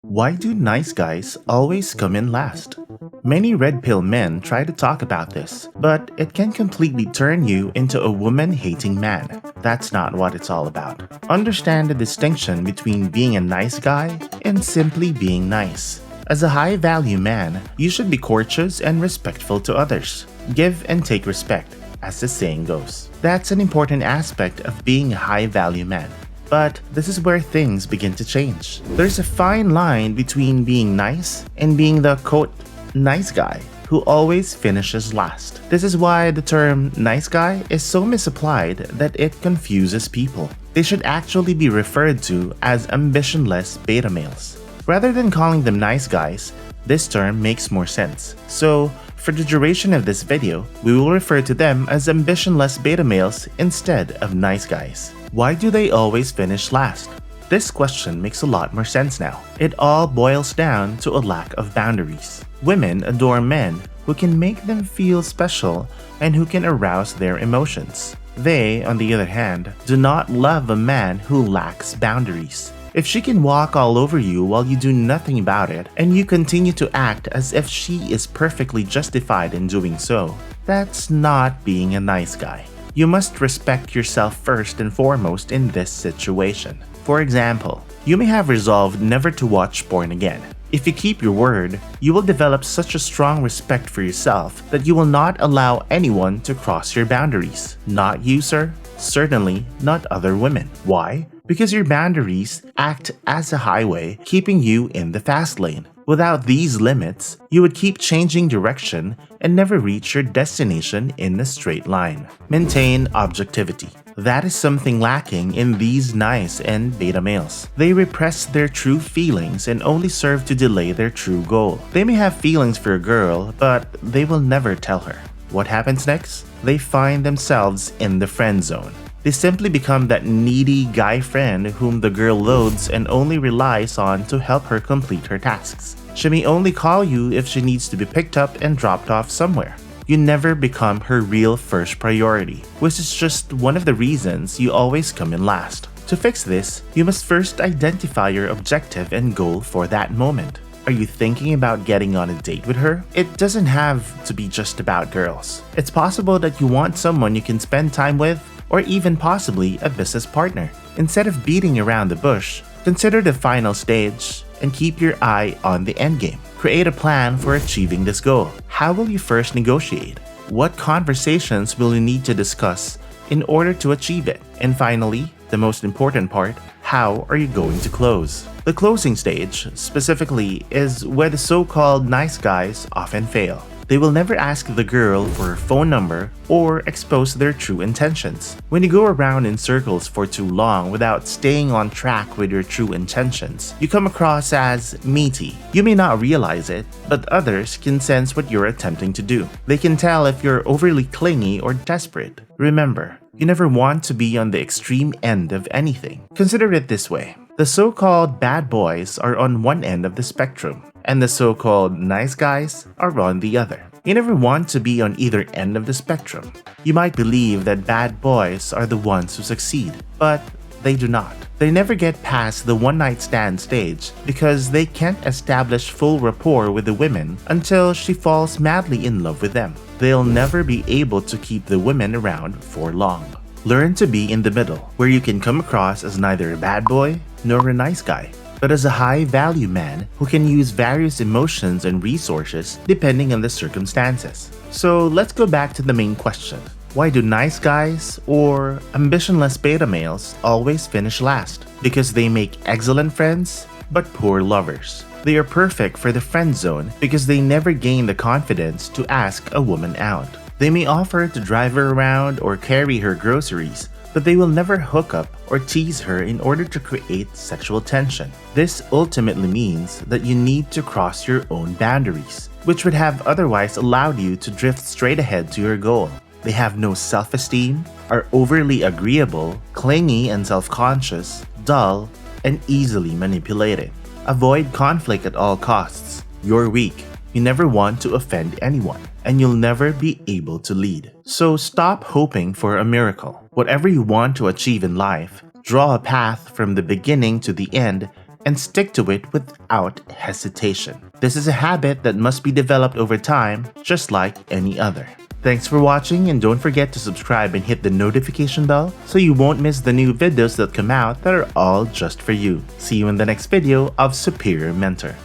Why do nice guys always come in last? Many red pill men try to talk about this, but it can completely turn you into a woman-hating man. That's not what it's all about. Understand the distinction between being a nice guy and simply being nice. As a high-value man, you should be courteous and respectful to others. Give and take respect, as the saying goes. That's an important aspect of being a high-value man. But this is where things begin to change. There's a fine line between being nice and being the quote, nice guy who always finishes last. This is why the term nice guy is so misapplied that it confuses people. They should actually be referred to as ambitionless beta males. Rather than calling them nice guys, this term makes more sense. So, for the duration of this video, we will refer to them as ambitionless beta males instead of nice guys. Why do they always finish last? This question makes a lot more sense now. It all boils down to a lack of boundaries. Women adore men who can make them feel special and who can arouse their emotions. They, on the other hand, do not love a man who lacks boundaries. If she can walk all over you while you do nothing about it, and you continue to act as if she is perfectly justified in doing so, that's not being a nice guy. You must respect yourself first and foremost in this situation. For example, you may have resolved never to watch porn again. If you keep your word, you will develop such a strong respect for yourself that you will not allow anyone to cross your boundaries. Not you, sir. Certainly not other women. Why? Because your boundaries act as a highway, keeping you in the fast lane. Without these limits, you would keep changing direction and never reach your destination in a straight line. Maintain objectivity. That is something lacking in these nice and beta males. They repress their true feelings and only serve to delay their true goal. They may have feelings for a girl, but they will never tell her. What happens next? They find themselves in the friend zone. They simply become that needy guy friend whom the girl loathes and only relies on to help her complete her tasks. She may only call you if she needs to be picked up and dropped off somewhere. You never become her real first priority, which is just one of the reasons you always come in last. To fix this, you must first identify your objective and goal for that moment. Are you thinking about getting on a date with her? It doesn't have to be just about girls. It's possible that you want someone you can spend time with, or even possibly a business partner. Instead of beating around the bush, consider the final stage and keep your eye on the endgame. Create a plan for achieving this goal. How will you first negotiate? What conversations will you need to discuss in order to achieve it? And finally, the most important part, how are you going to close? The closing stage, specifically, is where the so-called nice guys often fail. They will never ask the girl for her phone number or expose their true intentions. When you go around in circles for too long without staying on track with your true intentions, you come across as meaty. You may not realize it, but others can sense what you're attempting to do. They can tell if you're overly clingy or desperate. Remember, you never want to be on the extreme end of anything. Consider it this way. The so-called bad boys are on one end of the spectrum, and the so-called nice guys are on the other. You never want to be on either end of the spectrum. You might believe that bad boys are the ones who succeed, but they do not. They never get past the one-night stand stage because they can't establish full rapport with the women until she falls madly in love with them. They'll never be able to keep the women around for long. Learn to be in the middle, where you can come across as neither a bad boy nor a nice guy, but as a high-value man who can use various emotions and resources depending on the circumstances. So let's go back to the main question. Why do nice guys or ambitionless beta males always finish last? Because they make excellent friends, but poor lovers. They are perfect for the friend zone because they never gain the confidence to ask a woman out. They may offer to drive her around or carry her groceries, but they will never hook up or tease her in order to create sexual tension. This ultimately means that you need to cross your own boundaries, which would have otherwise allowed you to drift straight ahead to your goal. They have no self-esteem, are overly agreeable, clingy and self-conscious, dull, and easily manipulated. Avoid conflict at all costs. You're weak. You never want to offend anyone, and you'll never be able to lead. So stop hoping for a miracle. Whatever you want to achieve in life, draw a path from the beginning to the end and stick to it without hesitation. This is a habit that must be developed over time, just like any other. Thanks for watching, and don't forget to subscribe and hit the notification bell so you won't miss the new videos that come out that are all just for you. See you in the next video of Superior Mentor.